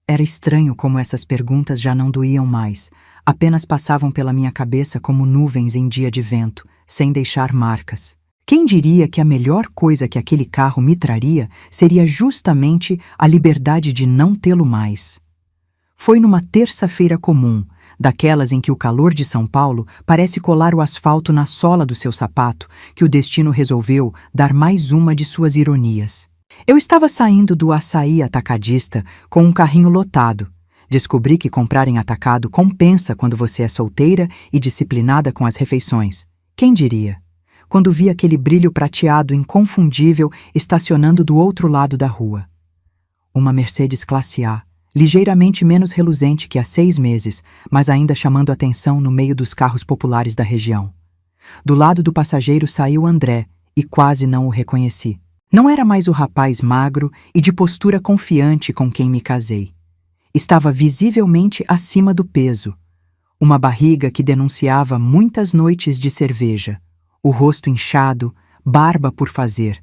Era estranho como essas perguntas já não doíam mais, apenas passavam pela minha cabeça como nuvens em dia de vento, sem deixar marcas. Quem diria que a melhor coisa que aquele carro me traria seria justamente a liberdade de não tê-lo mais? Foi numa terça-feira comum, daquelas em que o calor de São Paulo parece colar o asfalto na sola do seu sapato, que o destino resolveu dar mais uma de suas ironias. Eu estava saindo do açaí atacadista com um carrinho lotado. Descobri que comprar em atacado compensa quando você é solteira e disciplinada com as refeições. Quem diria? Quando vi aquele brilho prateado inconfundível estacionando do outro lado da rua. Uma Mercedes Classe A, ligeiramente menos reluzente que há 6 meses, mas ainda chamando atenção no meio dos carros populares da região. Do lado do passageiro saiu André e quase não o reconheci. Não era mais o rapaz magro e de postura confiante com quem me casei. Estava visivelmente acima do peso. Uma barriga que denunciava muitas noites de cerveja. O rosto inchado, barba por fazer.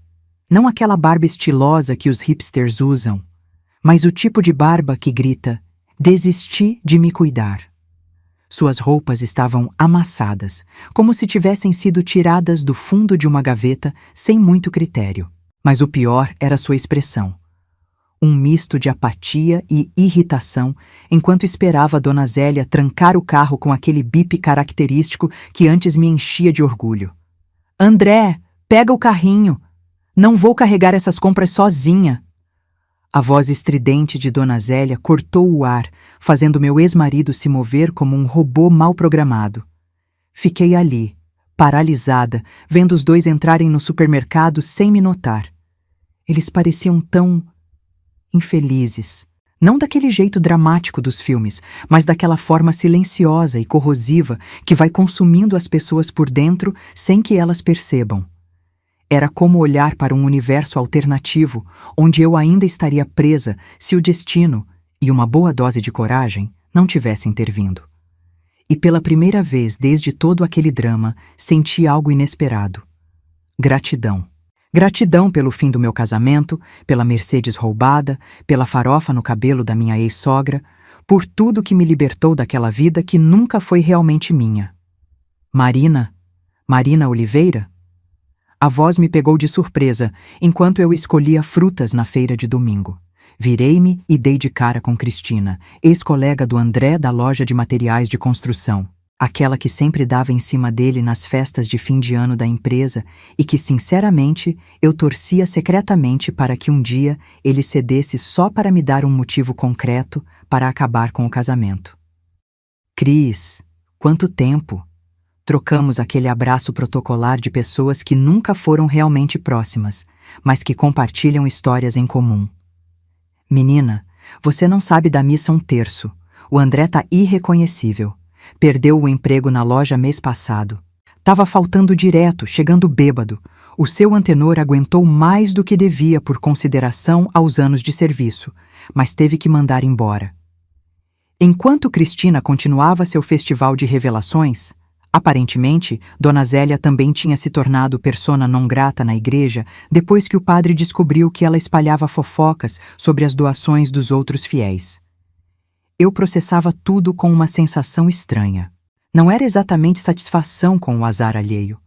Não aquela barba estilosa que os hipsters usam, mas o tipo de barba que grita: desisti de me cuidar. Suas roupas estavam amassadas, como se tivessem sido tiradas do fundo de uma gaveta sem muito critério. Mas o pior era sua expressão. Um misto de apatia e irritação, enquanto esperava a Dona Zélia trancar o carro com aquele bip característico que antes me enchia de orgulho. André, pega o carrinho. Não vou carregar essas compras sozinha. A voz estridente de Dona Zélia cortou o ar, fazendo meu ex-marido se mover como um robô mal programado. Fiquei ali, paralisada, vendo os dois entrarem no supermercado sem me notar. Eles pareciam tão infelizes. Não daquele jeito dramático dos filmes, mas daquela forma silenciosa e corrosiva que vai consumindo as pessoas por dentro sem que elas percebam. Era como olhar para um universo alternativo, onde eu ainda estaria presa se o destino, e uma boa dose de coragem, não tivesse intervindo. E pela primeira vez desde todo aquele drama, senti algo inesperado. Gratidão. Gratidão pelo fim do meu casamento, pela Mercedes roubada, pela farofa no cabelo da minha ex-sogra, por tudo que me libertou daquela vida que nunca foi realmente minha. Marina Oliveira? A voz me pegou de surpresa, enquanto eu escolhia frutas na feira de domingo. Virei-me e dei de cara com Cristina, ex-colega do André da loja de materiais de construção. Aquela que sempre dava em cima dele nas festas de fim de ano da empresa e que, sinceramente, eu torcia secretamente para que um dia ele cedesse só para me dar um motivo concreto para acabar com o casamento. Cris, quanto tempo! Trocamos aquele abraço protocolar de pessoas que nunca foram realmente próximas, mas que compartilham histórias em comum. Menina, você não sabe da missa um terço. O André tá irreconhecível. Perdeu o emprego na loja mês passado. Tava faltando direto, chegando bêbado. O seu antenor aguentou mais do que devia por consideração aos anos de serviço, mas teve que mandar embora. Enquanto Cristina continuava seu festival de revelações, aparentemente, Dona Zélia também tinha se tornado persona non grata na igreja depois que o padre descobriu que ela espalhava fofocas sobre as doações dos outros fiéis. Eu processava tudo com uma sensação estranha. Não era exatamente satisfação com o azar alheio.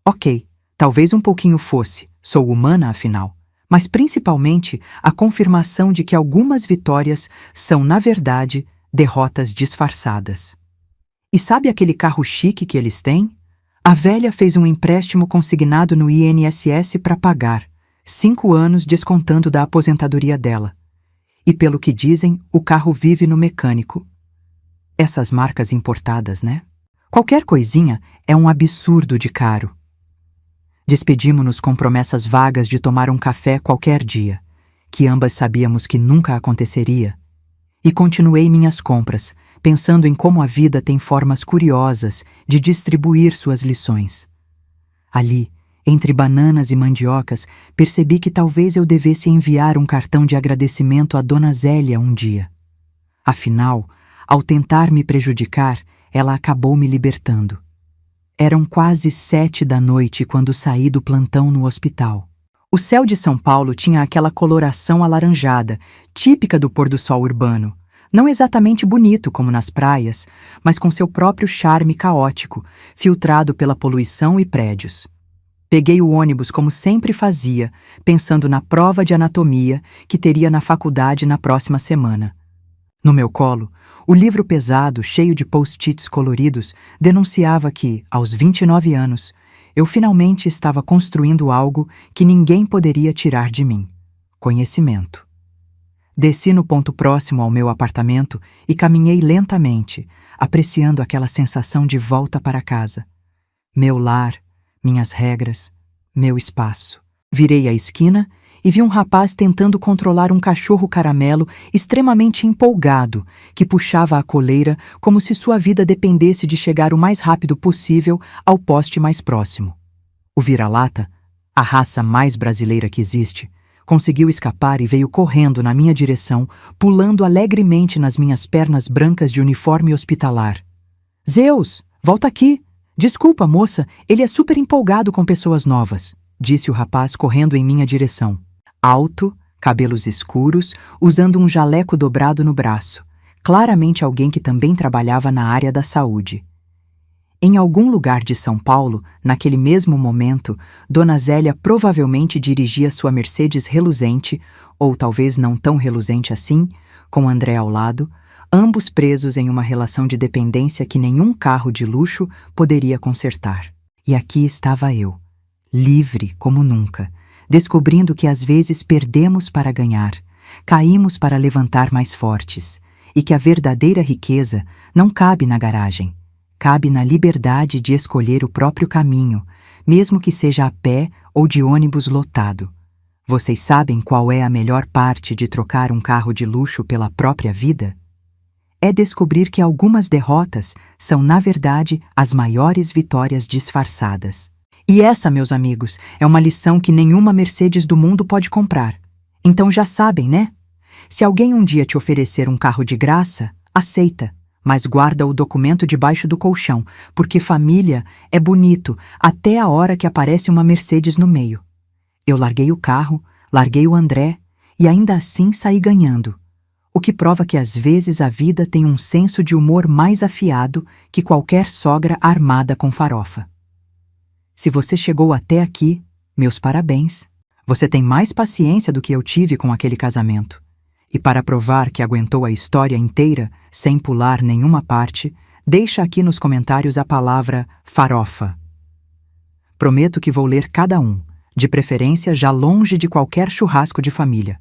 Ok, talvez um pouquinho fosse, sou humana afinal, mas principalmente a confirmação de que algumas vitórias são, na verdade, derrotas disfarçadas. E sabe aquele carro chique que eles têm? A velha fez um empréstimo consignado no INSS para pagar, 5 anos descontando da aposentadoria dela. E pelo que dizem, o carro vive no mecânico. Essas marcas importadas, né? Qualquer coisinha é um absurdo de caro. Despedimo-nos com promessas vagas de tomar um café qualquer dia, que ambas sabíamos que nunca aconteceria. E continuei minhas compras, pensando em como a vida tem formas curiosas de distribuir suas lições. Ali, entre bananas e mandiocas, percebi que talvez eu devesse enviar um cartão de agradecimento à Dona Zélia um dia. Afinal, ao tentar me prejudicar, ela acabou me libertando. Eram quase 7 da noite quando saí do plantão no hospital. O céu de São Paulo tinha aquela coloração alaranjada, típica do pôr-do-sol urbano. Não exatamente bonito como nas praias, mas com seu próprio charme caótico, filtrado pela poluição e prédios. Peguei o ônibus como sempre fazia, pensando na prova de anatomia que teria na faculdade na próxima semana. No meu colo, o livro pesado, cheio de post-its coloridos, denunciava que, aos 29 anos, eu finalmente estava construindo algo que ninguém poderia tirar de mim: conhecimento. Desci no ponto próximo ao meu apartamento e caminhei lentamente, apreciando aquela sensação de volta para casa. Meu lar, minhas regras, meu espaço. Virei a esquina e vi um rapaz tentando controlar um cachorro caramelo extremamente empolgado, que puxava a coleira como se sua vida dependesse de chegar o mais rápido possível ao poste mais próximo. O vira-lata, a raça mais brasileira que existe, conseguiu escapar e veio correndo na minha direção, pulando alegremente nas minhas pernas brancas de uniforme hospitalar. "Zeus, volta aqui! Desculpa, moça, ele é super empolgado com pessoas novas", disse o rapaz correndo em minha direção. Alto, cabelos escuros, usando um jaleco dobrado no braço. Claramente alguém que também trabalhava na área da saúde. Em algum lugar de São Paulo, naquele mesmo momento, Dona Zélia provavelmente dirigia sua Mercedes reluzente, ou talvez não tão reluzente assim, com André ao lado, ambos presos em uma relação de dependência que nenhum carro de luxo poderia consertar. E aqui estava eu, livre como nunca, descobrindo que às vezes perdemos para ganhar, caímos para levantar mais fortes, e que a verdadeira riqueza não cabe na garagem, cabe na liberdade de escolher o próprio caminho, mesmo que seja a pé ou de ônibus lotado. Vocês sabem qual é a melhor parte de trocar um carro de luxo pela própria vida? É descobrir que algumas derrotas são, na verdade, as maiores vitórias disfarçadas. E essa, meus amigos, é uma lição que nenhuma Mercedes do mundo pode comprar. Então já sabem, né? Se alguém um dia te oferecer um carro de graça, aceita, mas guarda o documento debaixo do colchão, porque família é bonito até a hora que aparece uma Mercedes no meio. Eu larguei o carro, larguei o André e ainda assim saí ganhando, o que prova que às vezes a vida tem um senso de humor mais afiado que qualquer sogra armada com farofa. Se você chegou até aqui, meus parabéns. Você tem mais paciência do que eu tive com aquele casamento. E para provar que aguentou a história inteira, sem pular nenhuma parte, deixa aqui nos comentários a palavra farofa. Prometo que vou ler cada um, de preferência já longe de qualquer churrasco de família.